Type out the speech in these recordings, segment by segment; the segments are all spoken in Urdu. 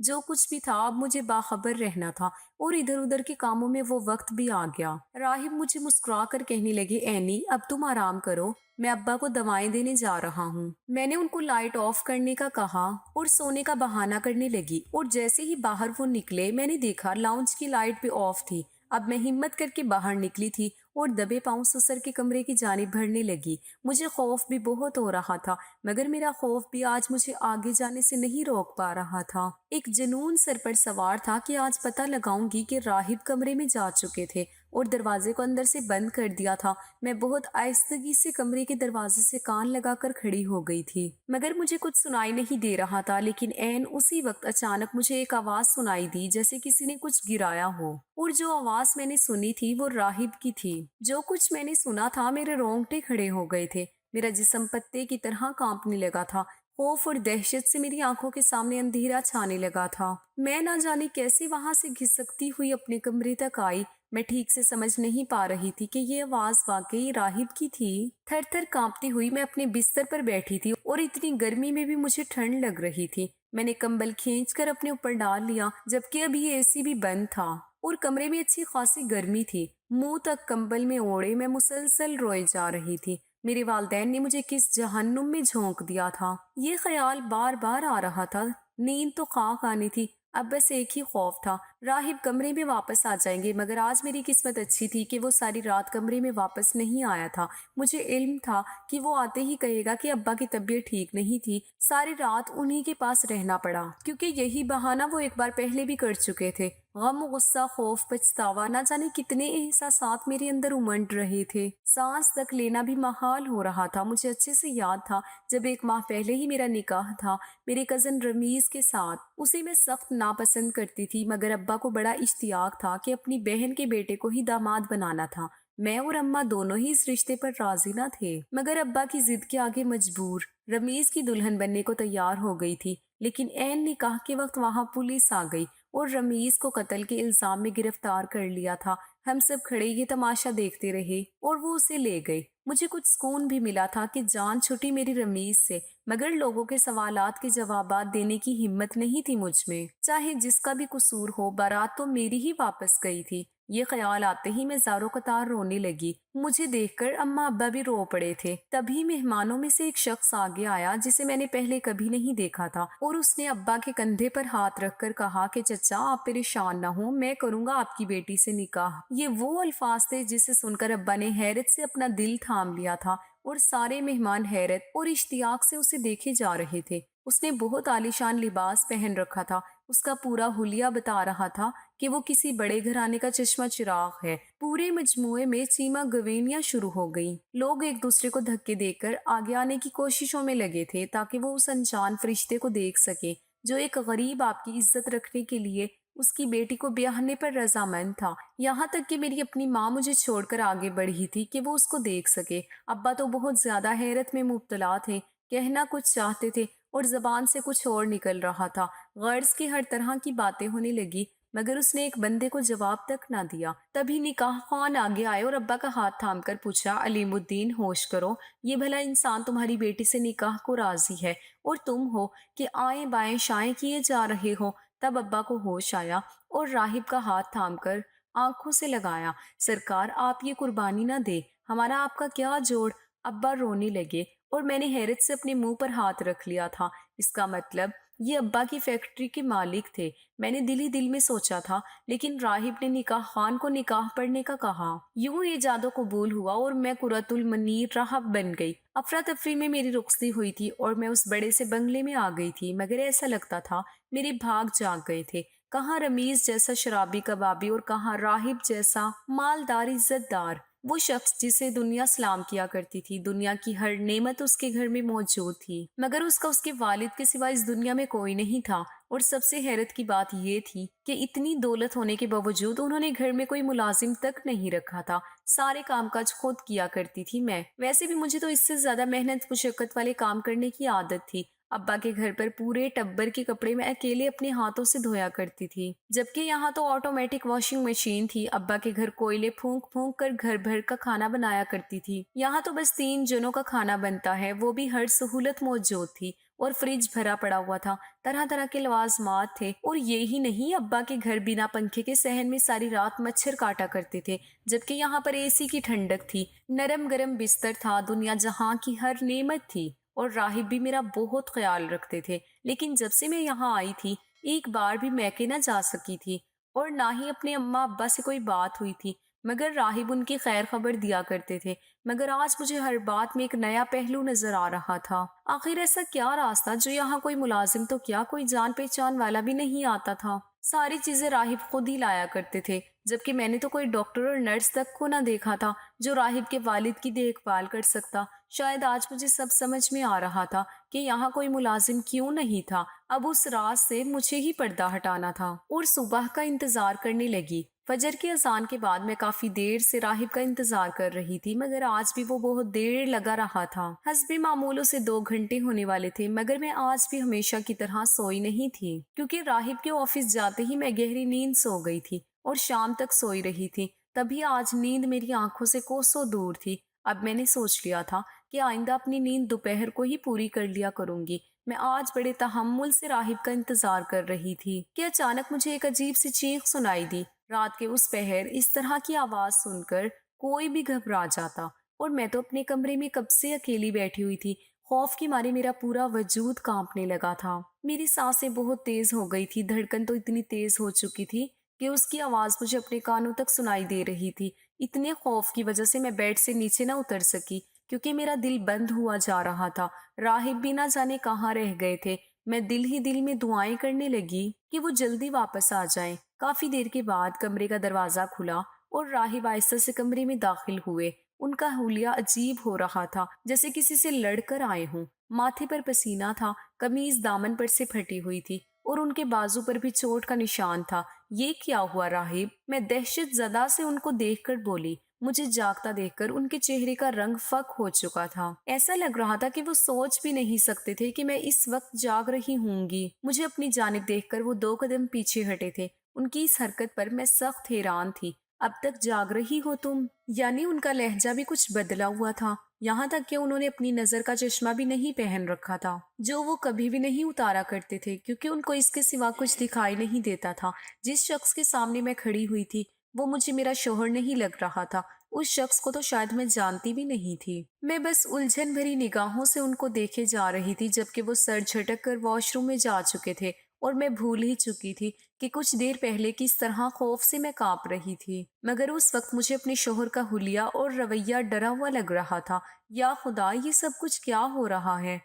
جو کچھ بھی تھا اب مجھے باخبر رہنا تھا اور ادھر ادھر کے کاموں میں وہ وقت بھی آ گیا۔ راہب مجھے مسکرا کر کہنے لگے، اینی اب تم آرام کرو، میں ابا کو دوائیں دینے جا رہا ہوں۔ میں نے ان کو لائٹ آف کرنے کا کہا اور سونے کا بہانہ کرنے لگی، اور جیسے ہی باہر وہ نکلے میں نے دیکھا لاؤنج کی لائٹ بھی آف تھی۔ اب میں ہمت کر کے باہر نکلی تھی اور دبے پاؤں سسر کے کمرے کی جانب بڑھنے لگی۔ مجھے خوف بھی بہت ہو رہا تھا، مگر میرا خوف بھی آج مجھے آگے جانے سے نہیں روک پا رہا تھا۔ ایک جنون سر پر سوار تھا کہ آج پتہ لگاؤں گی کہ راہب کمرے میں جا چکے تھے اور دروازے کو اندر سے بند کر دیا تھا۔ میں بہت آہستگی سے کمرے کے دروازے سے کان لگا کر کھڑی ہو گئی تھی، مگر مجھے کچھ سنائی نہیں دے رہا تھا۔ لیکن عین اسی وقت اچانک مجھے ایک آواز سنائی دی، جیسے کسی نے کچھ گرایا ہو، اور جو آواز میں نے سنی تھی وہ راہب کی تھی۔ جو کچھ میں نے سنا تھا میرے رونگٹے کھڑے ہو گئے تھے، میرا جسم پتے کی طرح کانپنے لگا تھا، خوف اور دہشت سے میری آنکھوں کے سامنے اندھیرا چھانے لگا تھا۔ میں نہ جانے کیسے وہاں سے گھسکتی ہوئی اپنے کمرے تک آئی۔ میں ٹھیک سے سمجھ نہیں پا رہی تھی کہ یہ آواز واقعی راہب کی تھی۔ تھر تھر کانپتی ہوئی میں اپنے بستر پر بیٹھی تھی اور اتنی گرمی میں بھی مجھے ٹھنڈ لگ رہی تھی۔ میں نے کمبل کھینچ کر اپنے اوپر ڈال لیا، جبکہ ابھی اے سی بھی بند تھا اور کمرے میں اچھی خاصی گرمی تھی۔ منہ تک کمبل میں اوڑے میں مسلسل روئے جا رہی تھی۔ میرے والدین نے مجھے کس جہنم میں جھونک دیا تھا، یہ خیال بار بار آ رہا تھا۔ نیند تو خاک آنی تھی، اب بس ایک ہی خوف تھا، راہب کمرے میں واپس آ جائیں گے۔ مگر آج میری قسمت اچھی تھی کہ وہ ساری رات کمرے میں واپس نہیں آیا تھا۔ مجھے علم تھا کہ وہ آتے ہی کہے گا کہ ابا کی طبیعت ٹھیک نہیں تھی۔ ساری رات انہی کے پاس رہنا پڑا، کیونکہ یہی بہانہ وہ ایک بار پہلے بھی کر چکے تھے۔ غم، غصہ، خوف، پچھتاوا، نہ جانے کتنے احساسات میرے اندر امنڈ رہے تھے۔ سانس تک لینا بھی محال ہو رہا تھا۔ مجھے اچھے سے یاد تھا جب 1 ماہ پہلے ہی میرا نکاح تھا میرے کزن رمیز کے ساتھ۔ اسے میں سخت ناپسند کرتی تھی، مگر ابا کو بڑا اشتیاق تھا کہ اپنی بہن کے بیٹے کو ہی داماد بنانا تھا۔ میں اور اماں دونوں ہی اس رشتے پر راضی نہ تھے، مگر ابا کی ضد کے آگے مجبور۔ رمیز کی دلہن بننے کو تیار ہو گئی تھی، لیکن عین نکاح کے وقت وہاں پولیس آ گئی اور رمیز کو قتل کے الزام میں گرفتار کر لیا تھا۔ ہم سب کھڑے یہ تماشا دیکھتے رہے اور وہ اسے لے گئے۔ مجھے کچھ سکون بھی ملا تھا کہ جان چھٹی میری رمیز سے، مگر لوگوں کے سوالات کے جوابات دینے کی ہمت نہیں تھی مجھ میں۔ چاہے جس کا بھی قصور ہو، بارات تو میری ہی واپس گئی تھی۔ یہ خیال آتے ہی میں زاروں قطار رونے لگی۔ مجھے دیکھ کر اماں ابا بھی رو پڑے تھے۔ تبھی مہمانوں میں سے ایک شخص آگے آیا جسے میں نے پہلے کبھی نہیں دیکھا تھا، اور اس نے ابا کے کندھے پر ہاتھ رکھ کر کہا کہ چچا آپ پریشان نہ ہوں، میں کروں گا آپ کی بیٹی سے نکاح۔ یہ وہ الفاظ تھے جسے سن کر ابا نے حیرت سے اپنا دل تھام لیا تھا، اور سارے مہمان حیرت اور اشتیاق سے اسے دیکھے جا رہے تھے۔ اس نے بہت عالیشان لباس پہن رکھا تھا۔ اس کا پورا حلیہ بتا رہا تھا کہ وہ کسی بڑے گھرانے کا چشمہ چراغ ہے۔ پورے مجموعے میں چیمہ گوینیاں شروع ہو گئیں۔ لوگ ایک دوسرے کو دھکے دے کر آگے آنے کی کوششوں میں لگے تھے تاکہ وہ اس انجان فرشتے کو دیکھ سکے جو ایک غریب آپ کی عزت رکھنے کے لیے اس کی بیٹی کو بیاہنے پر رضامند تھا۔ یہاں تک کہ میری اپنی ماں مجھے چھوڑ کر آگے بڑھی تھی کہ وہ اس کو دیکھ سکے۔ ابا تو بہت زیادہ حیرت میں مبتلا تھے، کہنا کچھ چاہتے تھے اور زبان سے کچھ اور نکل رہا تھا۔ غرض کی ہر طرح کی باتیں ہونے لگی، مگر اس نے ایک بندے کو جواب تک نہ دیا۔ تبھی نکاح خوان آگے آئے اور ابا کا ہاتھ تھام کر پوچھا، علیم الدین ہوش کرو، یہ بھلا انسان تمہاری بیٹی سے نکاح کو راضی ہے اور تم ہو کہ آئیں بائیں شائیں کیے جا رہے ہو۔ تب ابا کو ہوش آیا اور راہب کا ہاتھ تھام کر آنکھوں سے لگایا، سرکار آپ یہ قربانی نہ دے، ہمارا آپ کا کیا جوڑ۔ ابا رونے لگے اور میں نے حیرت سے اپنے منہ پر ہاتھ رکھ لیا تھا۔ اس کا مطلب یہ ابا کی فیکٹری کے مالک تھے، میں نے دل ہی دل میں سوچا تھا۔ لیکن راہب نے نکاح خوان کو نکاح پڑھنے کا کہا۔ یوں یہ جادو قبول ہوا اور میں قرۃ المنیر راہب بن گئی۔ افراتفری میں میری رخصتی ہوئی تھی اور میں اس بڑے سے بنگلے میں آ گئی تھی، مگر ایسا لگتا تھا میرے بھاگ جاگ گئے تھے۔ کہاں رمیز جیسا شرابی کبابی اور کہاں راہب جیسا مالدار عزت دار، وہ شخص جسے دنیا سلام کیا کرتی تھی۔ دنیا کی ہر نعمت اس کے گھر میں موجود تھی، مگر اس کا اس کے والد کے سوا اس دنیا میں کوئی نہیں تھا۔ اور سب سے حیرت کی بات یہ تھی کہ اتنی دولت ہونے کے باوجود انہوں نے گھر میں کوئی ملازم تک نہیں رکھا تھا۔ سارے کام کاج خود کیا کرتی تھی میں۔ ویسے بھی مجھے تو اس سے زیادہ محنت مشقت والے کام کرنے کی عادت تھی۔ ابا کے گھر پر پورے ٹبر کے کپڑے میں اکیلے اپنے ہاتھوں سے دھویا کرتی تھی، جبکہ یہاں تو آٹومیٹک واشنگ مشین تھی۔ ابا کے گھر کوئلے پھونک پھونک کر گھر بھر کا کھانا بنایا کرتی تھی، یہاں تو بس 3 جنوں کا کھانا بنتا ہے، وہ بھی ہر سہولت موجود تھی اور فریج بھرا پڑا ہوا تھا، طرح طرح کے لوازمات تھے۔ اور یہی نہیں، ابا کے گھر بنا پنکھے کے صحن میں ساری رات مچھر کاٹا کرتے تھے، جبکہ یہاں پر اے سی کی ٹھنڈک تھی، نرم گرم بستر تھا، دنیا جہاں کی ہر نعمت تھی۔ اور راہب بھی میرا بہت خیال رکھتے تھے، لیکن جب سے میں یہاں آئی تھی ایک بار بھی میکے نہ جا سکی تھی اور نہ ہی اپنے اماں ابا سے کوئی بات ہوئی تھی، مگر راہب ان کی خیر خبر دیا کرتے تھے۔ مگر آج مجھے ہر بات میں ایک نیا پہلو نظر آ رہا تھا۔ آخر ایسا کیا راستہ جو یہاں کوئی ملازم تو کیا کوئی جان پہچان والا بھی نہیں آتا تھا؟ ساری چیزیں راہب خود ہی لایا کرتے تھے، جبکہ میں نے تو کوئی ڈاکٹر اور نرس تک کو نہ دیکھا تھا جو راہب کے والد کی دیکھ بھال کر سکتا۔ شاید آج مجھے سب سمجھ میں آ رہا تھا کہ یہاں کوئی ملازم کیوں نہیں تھا۔ اب اس راز سے مجھے ہی پردہ ہٹانا تھا اور صبح کا انتظار کرنے لگی۔ فجر کی اذان کے بعد میں کافی دیر سے راہب کا انتظار کر رہی تھی، مگر آج بھی وہ بہت دیر لگا رہا تھا۔ حسب معمول اسے 2 گھنٹے ہونے والے تھے، مگر میں آج بھی ہمیشہ کی طرح سوئی نہیں تھی، کیونکہ راہب کے آفس جاتے ہی میں گہری نیند سو گئی تھی اور شام تک سوئی رہی تھی۔ تبھی آج نیند میری آنکھوں سے کوسوں دور تھی۔ اب میں نے سوچ لیا تھا کہ آئندہ اپنی نیند دوپہر کو ہی پوری کر لیا کروں گی۔ میں آج بڑے تحمل سے راہب کا انتظار کر رہی تھی کہ اچانک مجھے ایک عجیب سی چیخ سنائی دی۔ رات کے اس پہر اس طرح کی آواز سن کر کوئی بھی گھبرا جاتا، اور میں تو اپنے کمرے میں کب سے اکیلی بیٹھی ہوئی تھی۔ خوف کی مارے میرا پورا وجود کانپنے لگا تھا، میری سانسیں بہت تیز ہو گئی تھی، دھڑکن تو اتنی تیز ہو چکی تھی کہ اس کی آواز مجھے اپنے کانوں تک سنائی دے رہی تھی۔ اتنے خوف کی وجہ سے میں بیڈ سے نیچے نہ اتر سکی، کیونکہ میرا دل بند ہوا جا رہا تھا۔ راہب بھی نہ جانے کہاں رہ گئے تھے۔ میں دل ہی دل میں دعائیں کرنے لگی کہ وہ جلدی واپس آ جائیں۔ کافی دیر کے بعد کمرے کا دروازہ کھلا اور راہب آہستہ سے کمرے میں داخل ہوئے۔ ان کا حلیہ عجیب ہو رہا تھا، جیسے کسی سے لڑ کر آئے ہوں۔ ماتھے پر پسینہ تھا، قمیض دامن پر سے پھٹی ہوئی تھی اور ان کے بازو پر بھی چوٹ کا نشان تھا۔ یہ کیا ہوا راہب؟ میں دہشت زدہ سے ان کو دیکھ کر بولی۔ مجھے جاگتا دیکھ کر ان کے چہرے کا رنگ فک ہو چکا تھا، ایسا لگ رہا تھا کہ وہ سوچ بھی نہیں سکتے تھے کہ میں اس وقت جاگ رہی ہوں گی۔ مجھے اپنی جانب دیکھ کر وہ 2 قدم پیچھے ہٹے تھے۔ ان کی اس حرکت پر میں سخت حیران تھی۔ اب تک جاگ رہی ہو تم؟ یعنی ان کا لہجہ بھی کچھ بدلا ہوا تھا، یہاں تک کہ انہوں نے اپنی نظر کا چشمہ بھی نہیں پہن رکھا تھا، جو وہ کبھی بھی نہیں اتارا کرتے تھے، کیونکہ ان کو اس کے سوا کچھ دکھائی نہیں دیتا تھا۔ جس شخص کے سامنے میں کھڑی ہوئی تھی وہ مجھے میرا شوہر نہیں لگ رہا تھا، اس شخص کو تو شاید میں جانتی بھی نہیں تھی۔ میں بس الجھن بھری نگاہوں سے ان کو دیکھے جا رہی تھی، جبکہ وہ سر جھٹک کر واش روم میں جا چکے تھے اور میں بھول ہی چکی تھی کہ کچھ دیر پہلے کس طرح خوف سے میں کانپ رہی تھی۔ مگر اس وقت مجھے اپنے شوہر کا حلیہ اور رویہ ڈرا ہوا لگ رہا تھا۔ یا خدا، یہ سب کچھ کیا ہو رہا ہے؟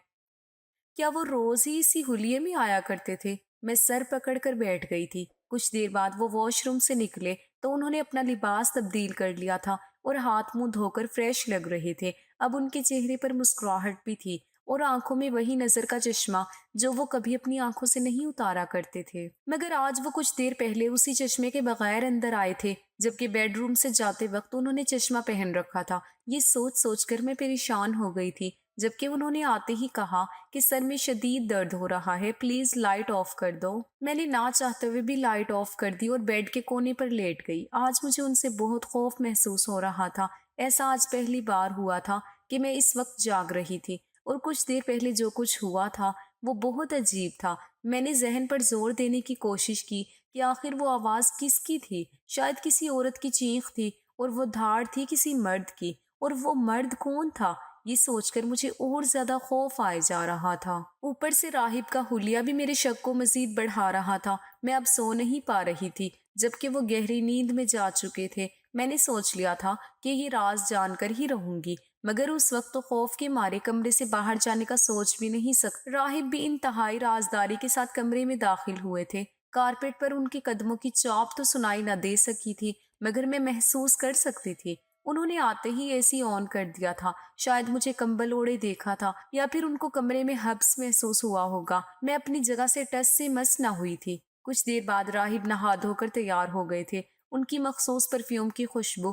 کیا وہ روز ہی اسی حلیے میں آیا کرتے تھے؟ میں سر پکڑ کر بیٹھ گئی تھی۔ کچھ دیر بعد وہ واش روم سے نکلے تو انہوں نے اپنا لباس تبدیل کر لیا تھا اور ہاتھ منہ دھو کر فریش لگ رہے تھے۔ اب ان کے چہرے پر مسکراہٹ بھی تھی اور آنکھوں میں وہی نظر کا چشمہ جو وہ کبھی اپنی آنکھوں سے نہیں اتارا کرتے تھے۔ مگر آج وہ کچھ دیر پہلے اسی چشمے کے بغیر اندر آئے تھے، جبکہ بیڈ روم سے جاتے وقت انہوں نے چشمہ پہن رکھا تھا۔ یہ سوچ سوچ کر میں پریشان ہو گئی تھی، جبکہ انہوں نے آتے ہی کہا کہ سر میں شدید درد ہو رہا ہے، پلیز لائٹ آف کر دو۔ میں نے نہ چاہتے ہوئے بھی لائٹ آف کر دی اور بیڈ کے کونے پر لیٹ گئی۔ آج مجھے ان سے بہت خوف محسوس ہو رہا تھا۔ ایسا آج پہلی بار ہوا تھا کہ میں اس وقت جاگ رہی تھی، اور کچھ دیر پہلے جو کچھ ہوا تھا وہ بہت عجیب تھا۔ میں نے ذہن پر زور دینے کی کوشش کی کہ آخر وہ آواز کس کی تھی۔ شاید کسی عورت کی چیخ تھی، اور وہ دھاڑ تھی کسی مرد کی، اور وہ مرد کون تھا؟ یہ سوچ کر مجھے اور زیادہ خوف آئے جا رہا تھا۔ اوپر سے راہب کا حلیہ بھی میرے شک کو مزید بڑھا رہا تھا۔ میں اب سو نہیں پا رہی تھی، جبکہ وہ گہری نیند میں جا چکے تھے۔ میں نے سوچ لیا تھا کہ یہ راز جان کر ہی رہوں گی، مگر اس وقت تو خوف کے مارے کمرے سے باہر جانے کا سوچ بھی نہیں سکتا۔ راہب بھی انتہائی رازداری کے ساتھ کمرے میں داخل ہوئے تھے۔ کارپیٹ پر ان کے قدموں کی چاپ تو سنائی نہ دے سکی تھی، مگر میں محسوس کر سکتی تھی۔ انہوں نے آتے ہی اے سی آن کر دیا تھا۔ شاید مجھے کمبل اوڑے دیکھا تھا، یا پھر ان کو کمرے میں حبس محسوس ہوا ہوگا۔ میں اپنی جگہ سے ٹس سے مس نہ ہوئی تھی۔ کچھ دیر بعد راہب نہا دھو کر تیار ہو گئے تھے۔ ان کی مخصوص پرفیوم کی خوشبو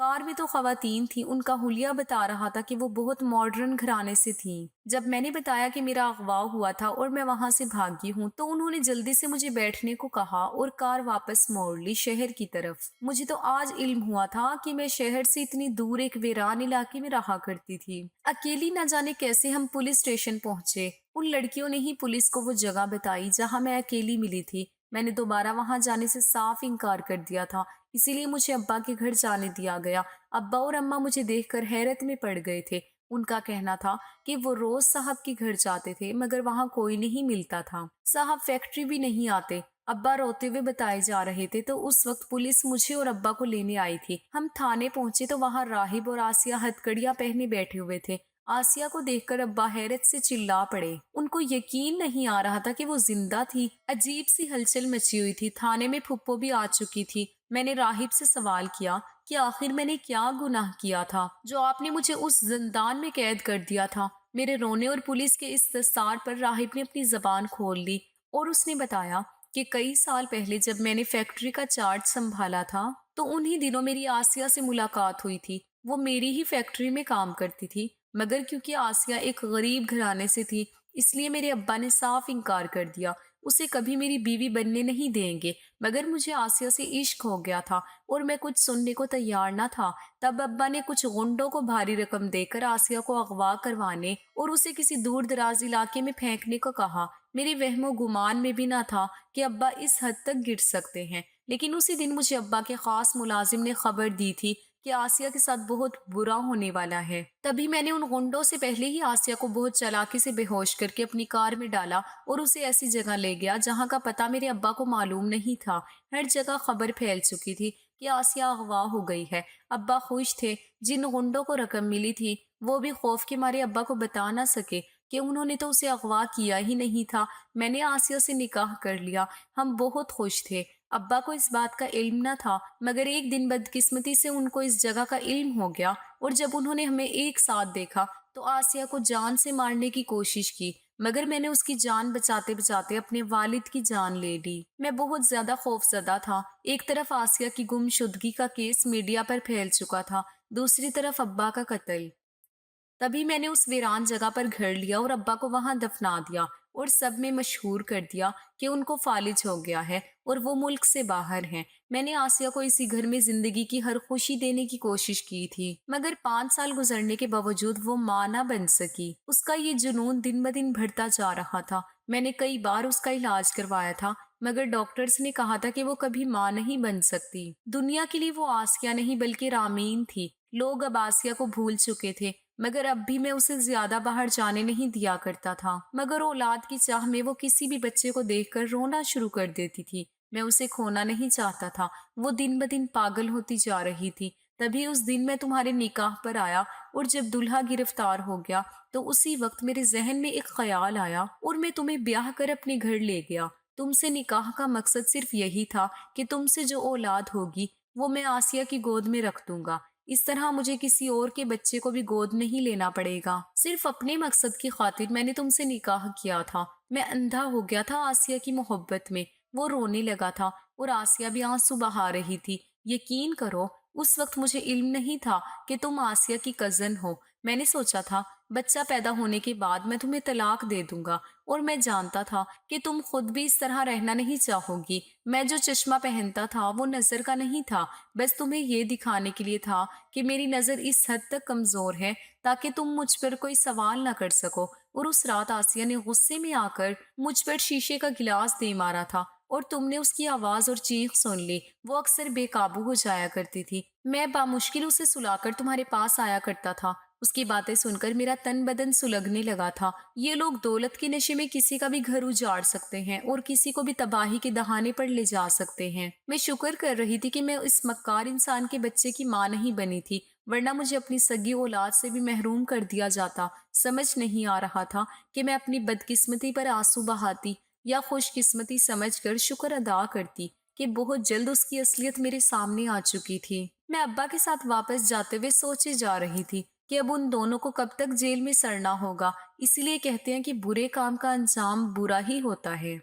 کار میں تو خواتین تھیں، ان کا حلیہ بتا رہا تھا کہ وہ بہت ماڈرن گھرانے سے تھیں۔ جب میں نے بتایا کہ میرا اغوا ہوا تھا اور میں وہاں سے بھاگی ہوں تو انہوں نے جلدی سے مجھے بیٹھنے کو کہا اور کار واپس موڑ لی شہر کی طرف۔ مجھے تو آج علم ہوا تھا کہ میں شہر سے اتنی دور ایک ویران علاقے میں رہا کرتی تھی۔ اکیلی نہ جانے کیسے ہم پولیس اسٹیشن پہنچے۔ ان لڑکیوں نے ہی پولیس کو وہ جگہ بتائی جہاں میں اکیلی ملی تھی۔ میں نے دوبارہ وہاں جانے سے صاف انکار کر دیا تھا، اسی لیے مجھے ابا کے گھر جانے دیا گیا۔ ابا اور اماں مجھے دیکھ کر حیرت میں پڑ گئے تھے۔ ان کا کہنا تھا کہ وہ روز صاحب کے گھر جاتے تھے مگر وہاں کوئی نہیں ملتا تھا، صاحب فیکٹری بھی نہیں آتے۔ ابا روتے ہوئے بتائے جا رہے تھے تو اس وقت پولیس مجھے اور ابا کو لینے آئی تھی۔ ہم تھانے پہنچے تو وہاں راہب اور آسیہ ہتکڑیاں پہنے بیٹھے ہوئے تھے۔ آسیہ کو دیکھ کر ابا حیرت سے چلا پڑے۔ ان کو یقین نہیں آ رہا تھا کہ وہ زندہ تھی۔ عجیب سی ہلچل مچی ہوئی تھی۔ تھانے میں پھپھو بھی آ چکی تھی۔ میں نے راہب سے سوال کیا کہ آخر میں نے کیا گناہ کیا تھا جو آپ نے مجھے اس زندان میں قید کر دیا تھا۔ میرے رونے اور پولیس کے استفسار پر راہب نے اپنی زبان کھول لی اور اس نے بتایا کہ کئی سال پہلے جب میں نے فیکٹری کا چارج سنبھالا تھا تو انہی دنوں میری آسیہ سے ملاقات ہوئی تھی۔ وہ میری ہی فیکٹری میں کام کرتی تھی مگر کیونکہ آسیہ ایک غریب گھرانے سے تھی اس لیے میرے ابا نے صاف انکار کر دیا۔ اسے کبھی میری بیوی بننے نہیں دیں گے مگر مجھے آسیہ سے عشق ہو گیا تھا اور میں کچھ سننے کو تیار نہ تھا۔ تب ابا نے کچھ غنڈوں کو بھاری رقم دے کر آسیہ کو اغوا کروانے اور اسے کسی دور دراز علاقے میں پھینکنے کو کہا۔ میری وہم و گمان میں بھی نہ تھا کہ ابا اس حد تک گر سکتے ہیں، لیکن اسی دن مجھے ابا کے خاص ملازم نے خبر دی تھی کہ آسیہ کے ساتھ بہت برا ہونے والا ہے۔ تبھی میں نے ان غنڈوں سے پہلے ہی آسیہ کو بہت چالاکی سے بے ہوش کر کے اپنی کار میں ڈالا اور اسے ایسی جگہ لے گیا جہاں کا پتہ میرے ابا کو معلوم نہیں تھا۔ ہر جگہ خبر پھیل چکی تھی کہ آسیہ اغوا ہو گئی ہے۔ ابا خوش تھے۔ جن غنڈوں کو رقم ملی تھی وہ بھی خوف کے مارے ابا کو بتا نہ سکے کہ انہوں نے تو اسے اغوا کیا ہی نہیں تھا۔ میں نے آسیہ سے نکاح کر لیا۔ ہم بہت خوش تھے۔ ابا کو اس بات کا علم نہ تھا مگر ایک دن بدقسمتی سے ان کو اس جگہ کا علم ہو گیا اور جب انہوں نے ہمیں ایک ساتھ دیکھا تو آسیہ کو جان سے مارنے کی کوشش کی مگر میں نے اس کی جان بچاتے بچاتے اپنے والد کی جان لے لی۔ میں بہت زیادہ خوف زدہ تھا۔ ایک طرف آسیہ کی گم شدگی کا کیس میڈیا پر پھیل چکا تھا، دوسری طرف ابا کا قتل۔ تبھی میں نے اس ویران جگہ پر گھر لیا اور ابا کو وہاں دفنا دیا اور سب میں مشہور کر دیا کہ ان کو فالج ہو گیا ہے اور وہ ملک سے باہر ہیں۔ میں نے آسیہ کو اسی گھر میں زندگی کی ہر خوشی دینے کی کوشش کی تھی مگر 5 سال گزرنے کے باوجود وہ ماں نہ بن سکی۔ اس کا یہ جنون دن بدن بڑھتا جا رہا تھا۔ میں نے کئی بار اس کا علاج کروایا تھا مگر ڈاکٹرز نے کہا تھا کہ وہ کبھی ماں نہیں بن سکتی۔ دنیا کے لیے وہ آسیہ نہیں بلکہ رامین تھی۔ لوگ اب آسیہ کو بھول چکے تھے مگر اب بھی میں اسے زیادہ باہر جانے نہیں دیا کرتا تھا مگر اولاد کی چاہ میں وہ کسی بھی بچے کو دیکھ کر رونا شروع کر دیتی تھی۔ میں اسے کھونا نہیں چاہتا تھا۔ وہ دن بدن پاگل ہوتی جا رہی تھی۔ تبھی اس دن میں تمہارے نکاح پر آیا اور جب دلہا گرفتار ہو گیا تو اسی وقت میرے ذہن میں ایک خیال آیا اور میں تمہیں بیاہ کر اپنے گھر لے گیا۔ تم سے نکاح کا مقصد صرف یہی تھا کہ تم سے جو اولاد ہوگی وہ میں آسیہ کی گود میں رکھ دوں گا۔ اس طرح مجھے کسی اور کے بچے کو بھی گود نہیں لینا پڑے گا۔ صرف اپنے مقصد کی خاطر میں نے تم سے نکاح کیا تھا۔ میں اندھا ہو گیا تھا آسیہ کی محبت میں۔ وہ رونے لگا تھا اور آسیہ بھی آنسو بہا رہی تھی۔ یقین کرو اس وقت مجھے علم نہیں تھا کہ تم آسیہ کی کزن ہو۔ میں نے سوچا تھا بچہ پیدا ہونے کے بعد میں تمہیں طلاق دے دوں گا اور میں جانتا تھا کہ تم خود بھی اس طرح رہنا نہیں چاہو گی۔ میں جو چشمہ پہنتا تھا وہ نظر کا نہیں تھا، بس تمہیں یہ دکھانے کے لیے تھا کہ میری نظر اس حد تک کمزور ہے تاکہ تم مجھ پر کوئی سوال نہ کر سکو۔ اور اس رات آسیہ نے غصے میں آ کر مجھ پر شیشے کا گلاس دے مارا تھا اور تم نے اس کی آواز اور چیخ سن لی۔ وہ اکثر بے قابو ہو جایا کرتی تھی۔ میں بامشکل اسے سلا کر تمہارے پاس آیا کرتا تھا۔ اس کی باتیں سن کر میرا تن بدن سلگنے لگا تھا۔ یہ لوگ دولت کے نشے میں کسی کا بھی گھر اجاڑ سکتے ہیں اور کسی کو بھی تباہی کے دہانے پر لے جا سکتے ہیں۔ میں شکر کر رہی تھی کہ میں اس مکار انسان کے بچے کی ماں نہیں بنی تھی، ورنہ مجھے اپنی سگی اولاد سے بھی محروم کر دیا جاتا۔ سمجھ نہیں آ رہا تھا کہ میں اپنی بدقسمتی پر آنسو بہاتی یا خوش قسمتی سمجھ کر شکر ادا کرتی کہ بہت جلد اس کی اصلیت میرے سامنے آ چکی تھی۔ میں ابا کے ساتھ واپس جاتے ہوئے سوچے جا رہی تھی کہ اب ان دونوں کو کب تک جیل میں سڑنا ہوگا۔ اسی لیے کہتے ہیں کہ برے کام کا انجام برا ہی ہوتا ہے۔